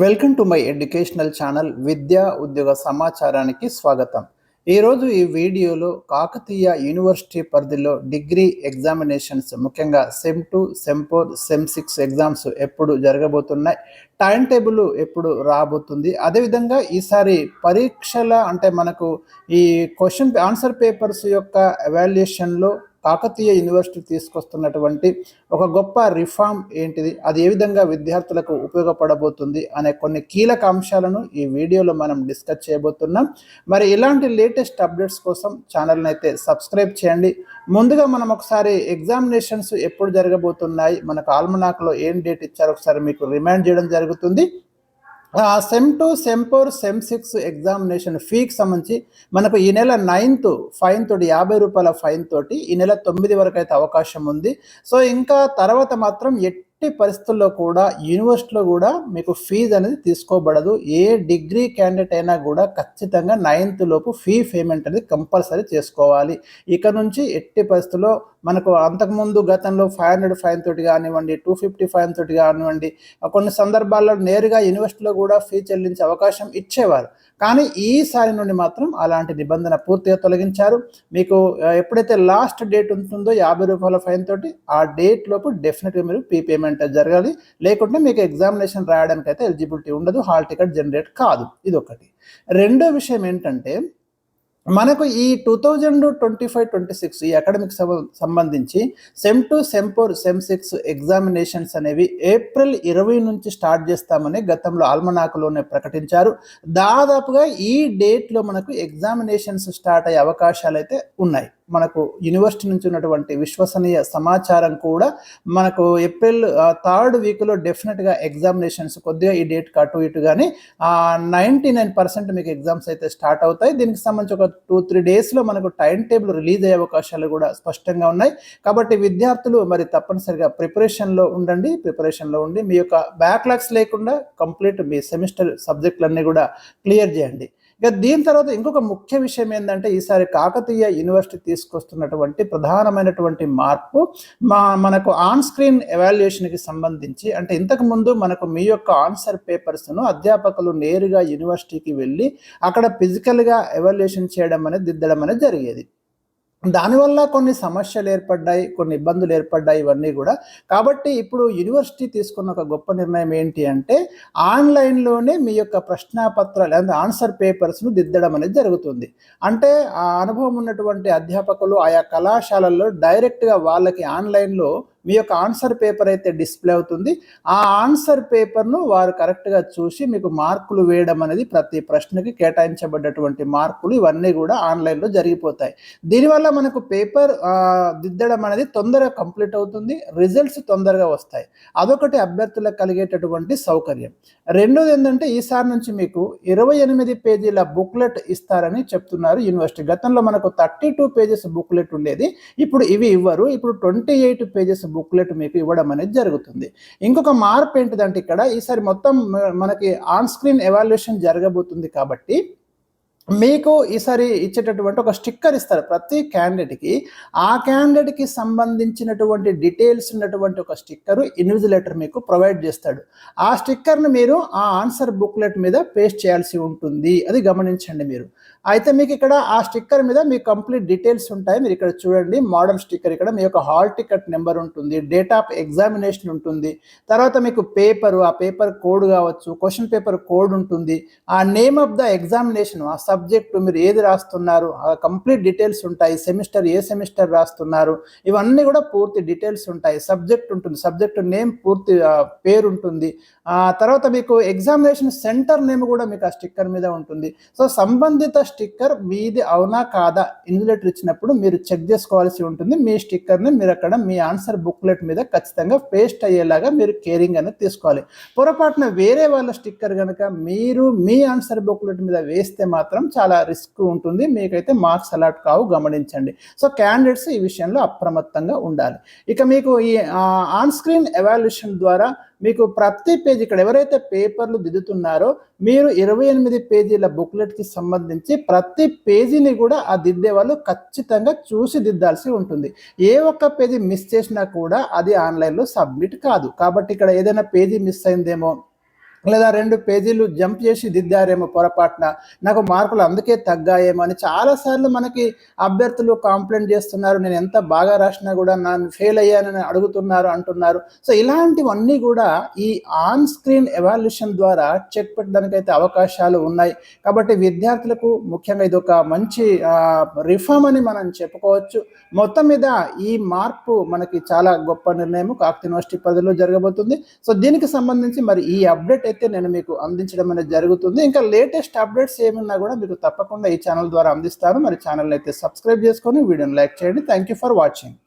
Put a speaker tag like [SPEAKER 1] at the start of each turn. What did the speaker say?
[SPEAKER 1] Welcome to my educational channel విద్యా ఉద్యోగ సమాచారానికి స్వాగతం. ఈరోజు ఈ వీడియోలో కాకతీయ యూనివర్సిటీ పరిధిలో డిగ్రీ ఎగ్జామినేషన్స్ ముఖ్యంగా సెమ్ 2, సెమ్ 4, సెమ్ 6 ఎగ్జామ్స్ ఎప్పుడు జరగబోతున్నాయి, టైం టేబుల్ ఎప్పుడు రాబోతుంది, అదేవిధంగా ఈసారి పరీక్షల అంటే మనకు ఈ క్వశ్చన్ ఆన్సర్ పేపర్స్ యొక్క ఎవాల్యుయేషన్లో కాకతీయ యూనివర్సిటీ తీసుకొస్తున్నటువంటి ఒక గొప్ప రిఫార్మ్ ఏంటిది, అది ఏ విధంగా విద్యార్థులకు ఉపయోగపడబోతుంది అనే కొన్ని కీలక అంశాలను ఈ వీడియోలో మనం డిస్కస్ చేయబోతున్నాం. మరి ఇలాంటి లేటెస్ట్ అప్డేట్స్ కోసం ఛానల్ని అయితే సబ్స్క్రైబ్ చేయండి. ముందుగా మనం ఒకసారి ఎగ్జామినేషన్స్ ఎప్పుడు జరగబోతున్నాయి, మనకు ఆల్మనాక్లో ఏం డేట్ ఇచ్చారో ఒకసారి మీకు రిమైండ్ చేయడం జరుగుతుంది. సెమ్ 2, సెమ్ 4, సెమ్ 6 ఎగ్జామినేషన్ ఫీకి సంబంధించి మనకు ఈ నెల 9th ఫైన్ తోటి ₹50 ఫైన్ తోటి ఈ నెల 9 వరకు అయితే అవకాశం ఉంది. సో ఇంకా తర్వాత మాత్రం ఎట్టి పరిస్థితుల్లో కూడా యూనివర్సిటీలో కూడా మీకు ఫీజు అనేది తీసుకోబడదు. ఏ డిగ్రీ క్యాండిడేట్ అయినా కూడా ఖచ్చితంగా 9th లోపు ఫీ పేమెంట్ అనేది కంపల్సరీ చేసుకోవాలి. ఇక నుంచి ఎట్టి పరిస్థితుల్లో మనకు అంతకుముందు గతంలో 500 ఫైన్ తోటి కానివ్వండి, 250 ఫైన్ తోటి కానివ్వండి, కొన్ని సందర్భాల్లో నేరుగా యూనివర్సిటీలో కూడా ఫీ చెల్లించే అవకాశం ఇచ్చేవారు. కానీ ఈసారి నుండి మాత్రం అలాంటి నిబంధన పూర్తిగా తొలగించారు. మీకు ఎప్పుడైతే లాస్ట్ డేట్ ఉంటుందో ₹50 ఫైన్ తోటి ఆ డేట్ లోపు డెఫినెట్గా మీరు ఫీ పేమెంట్ జరగాలి. లేకుంటే మీకు ఎగ్జామినేషన్ రాయడానికి అయితే ఎలిజిబిలిటీ ఉండదు, హాల్ టికెట్ జనరేట్ కాదు. ఇది ఒకటి. రెండో విషయం ఏంటంటే మనకు ఈ 2025-26 ఈ అకాడమిక్ సంబంధించి సెమ్ 2, సెమ్ 4, సెమ్ 6 ఎగ్జామినేషన్స్ అనేవి ఏప్రిల్ 20 నుంచి స్టార్ట్ చేస్తామని గతంలో ఆల్మనాకులోనే ప్రకటించారు. దాదాపుగా ఈ డేట్లో మనకు ఎగ్జామినేషన్స్ స్టార్ట్ అయ్యే అవకాశాలు అయితే ఉన్నాయి. మనకు యూనివర్సిటీ నుంచి ఉన్నటువంటి విశ్వసనీయ సమాచారం కూడా మనకు ఏప్రిల్ 3rd వీక్లో డెఫినెట్గా ఎగ్జామినేషన్స్ కొద్దిగా ఈ డేట్ అటు ఇటు కానీ 99% మీకు ఎగ్జామ్స్ అయితే స్టార్ట్ అవుతాయి. దీనికి సంబంధించి ఒక 2-3 డేస్లో మనకు టైం టేబుల్ రిలీజ్ అయ్యే అవకాశాలు కూడా స్పష్టంగా ఉన్నాయి. కాబట్టి విద్యార్థులు మరి తప్పనిసరిగా ప్రిపరేషన్లో ఉండి మీ యొక్క బ్యాక్లాగ్స్ లేకుండా కంప్లీట్ మీ సెమిస్టర్ సబ్జెక్టులన్నీ కూడా క్లియర్ చేయండి. ఇక దీని తర్వాత ఇంకొక ముఖ్య విషయం ఏంటంటే ఈసారి కాకతీయ యూనివర్సిటీ తీసుకొస్తున్నటువంటి ప్రధానమైనటువంటి మార్పు మనకు ఆన్ స్క్రీన్ ఎవాల్యుయేషన్కి సంబంధించి, అంటే ఇంతకుముందు మనకు మీ యొక్క ఆన్సర్ పేపర్స్ను అధ్యాపకులు నేరుగా యూనివర్సిటీకి వెళ్ళి అక్కడ ఫిజికల్గా ఎవాల్యుయేషన్ చేయడం అనేది దిద్దడం అనేది జరిగేది. దానివల్ల కొన్ని సమస్యలు ఏర్పడ్డాయి, కొన్ని ఇబ్బందులు ఏర్పడ్డాయి, ఇవన్నీ కూడా. కాబట్టి ఇప్పుడు యూనివర్సిటీ తీసుకున్న ఒక గొప్ప నిర్ణయం ఏంటి అంటే ఆన్లైన్లోనే మీ యొక్క ప్రశ్నాపత్రాలు లేదా ఆన్సర్ పేపర్స్ను దిద్దడం అనేది జరుగుతుంది. అంటే ఆ అనుభవం ఉన్నటువంటి అధ్యాపకులు ఆయా కళాశాలల్లో డైరెక్ట్గా వాళ్ళకి ఆన్లైన్లో మీ యొక్క ఆన్సర్ పేపర్ అయితే డిస్ప్లే అవుతుంది. ఆ ఆన్సర్ పేపర్ను వారు కరెక్ట్గా చూసి మీకు మార్కులు వేయడం అనేది ప్రతి ప్రశ్నకి కేటాయించబడ్డటువంటి మార్కులు ఇవన్నీ కూడా ఆన్లైన్లో జరిగిపోతాయి. దీనివల్ల మనకు పేపర్ దిద్దడం అనేది తొందరగా కంప్లీట్ అవుతుంది, రిజల్ట్స్ తొందరగా వస్తాయి. అదొకటి అభ్యర్థులకు కలిగేటటువంటి సౌకర్యం. రెండోది ఏంటంటే ఈసారి నుంచి మీకు 28 పేజీల బుక్లెట్ ఇస్తారని చెప్తున్నారు యూనివర్సిటీ. గతంలో మనకు 32 పేజెస్ బుక్లెట్ ఉండేది, ఇప్పుడు ఇవి ఇవ్వరు. ఇప్పుడు 28 పేజెస్ బుక్లెట్ మీకు ఇవ్వడం అనేది జరుగుతుంది. ఇంకొక మార్పు ఏంటిదంటే ఇక్కడ ఈసారి మొత్తం మనకి ఆన్ స్క్రీన్ ఎవాల్యుయేషన్ జరగబోతుంది కాబట్టి మీకు ఈసారి ఇచ్చేటటువంటి ఒక స్టిక్కర్ ఇస్తారు ప్రతి క్యాండిడేట్కి. ఆ క్యాండిడేట్కి సంబంధించినటువంటి డీటెయిల్స్ ఉన్నటువంటి ఒక స్టిక్కరు ఇన్విజిలేటర్ మీకు ప్రొవైడ్ చేస్తాడు. ఆ స్టిక్కర్ని మీరు ఆ ఆన్సర్ బుక్లెట్ మీద పేస్ట్ చేయాల్సి ఉంటుంది, అది గమనించండి మీరు. అయితే మీకు ఇక్కడ ఆ స్టిక్కర్ మీద మీ కంప్లీట్ డీటెయిల్స్ ఉంటాయి. మీరు ఇక్కడ చూడండి, మోడల్ స్టిక్కర్, ఇక్కడ మీ యొక్క హాల్ టికెట్ నెంబర్ ఉంటుంది, డేట్ ఆఫ్ ఎగ్జామినేషన్ ఉంటుంది, తర్వాత మీకు పేపరు, ఆ పేపర్ కోడ్ కావచ్చు, క్వశ్చన్ పేపర్ కోడ్ ఉంటుంది, ఆ నేమ్ ఆఫ్ ద ఎగ్జామినేషన్, ఆ సబ్జెక్టు మీరు ఏది రాస్తున్నారు, ఆ కంప్లీట్ డీటెయిల్స్ ఉంటాయి. సెమిస్టర్ ఏ సెమిస్టర్ రాస్తున్నారు, ఇవన్నీ కూడా పూర్తి డీటెయిల్స్ ఉంటాయి. సబ్జెక్ట్ ఉంటుంది, సబ్జెక్టు నేమ్ పూర్తి పేరు ఉంటుంది. తర్వాత మీకు ఎగ్జామినేషన్ సెంటర్ నేమ్ కూడా మీకు ఆ స్టిక్కర్ మీద ఉంటుంది. సో సంబంధిత స్టిక్కర్ మీది అవునా కాదా ఇన్విజిలేటర్ ఇచ్చినప్పుడు మీరు చెక్ చేసుకోవాల్సి ఉంటుంది. మీ స్టిక్కర్ని మీరు అక్కడ మీ ఆన్సర్ బుక్లెట్ మీద ఖచ్చితంగా పేస్ట్ అయ్యేలాగా మీరు కేరింగ్ అనేది తీసుకోవాలి. పొరపాటున వేరే వాళ్ళ స్టిక్కర్ కనుక మీరు మీ ఆన్సర్ బుక్లెట్ మీద వేస్తే మాత్రం చాలా రిస్క్ ఉంటుంది, మీకైతే మార్క్స్ అలాట్ కావు, గమనించండి. సో క్యాండిడేట్స్ ఈ విషయంలో అప్రమత్తంగా ఉండాలి. ఇక మీకు ఈ ఆన్ స్క్రీన్ ఎవాల్యుయేషన్ ద్వారా మీకు ప్రతి పేజీ, ఇక్కడ ఎవరైతే పేపర్లు దిద్దుతున్నారో మీరు 28 పేజీల బుక్లెట్కి సంబంధించి ప్రతి పేజీని కూడా ఆ దిద్దే వాళ్ళు ఖచ్చితంగా చూసి దిద్దాల్సి ఉంటుంది. ఏ ఒక్క పేజీ మిస్ చేసినా కూడా అది ఆన్లైన్లో సబ్మిట్ కాదు. కాబట్టి ఇక్కడ ఏదైనా పేజీ మిస్ అయిందేమో, లేదా 2 పేజీలు జంప్ చేసి దిద్దారేమో పొరపాటున, నాకు మార్కులు అందుకే తగ్గాయేమో అని చాలాసార్లు మనకి అభ్యర్థులు కంప్లైంట్ చేస్తున్నారు. నేను ఎంత బాగా రాసినా కూడా నన్ను ఫెయిల్ అయ్యానని అడుగుతున్నారు అంటున్నారు. సో ఇలాంటివన్నీ కూడా ఈ ఆన్ స్క్రీన్ ఎవాల్యుయేషన్ ద్వారా చెక్ పెట్టడానికైతే అవకాశాలు ఉన్నాయి. కాబట్టి విద్యార్థులకు ముఖ్యంగా ఇది ఒక మంచి రిఫార్మ్ అని మనం చెప్పుకోవచ్చు. మొత్తం మీద ఈ మార్పు మనకి చాలా గొప్ప నిర్ణయం కాకతీయ యూనివర్సిటీ పరిధిలో జరగబోతుంది. సో దీనికి సంబంధించి మరి ఈ అప్డేట్ అయితే నేను మీకు అందించడం అనేది జరుగుతుంది. ఇంకా లేటెస్ట్ అప్డేట్స్ ఏమన్నా కూడా మీకు తప్పకుండా ఈ ఛానల్ ద్వారా అందిస్తాను. మరి ఛానల్ అయితే సబ్స్క్రైబ్ చేసుకొని వీడియోని లైక్ చేయండి. Thank you for watching.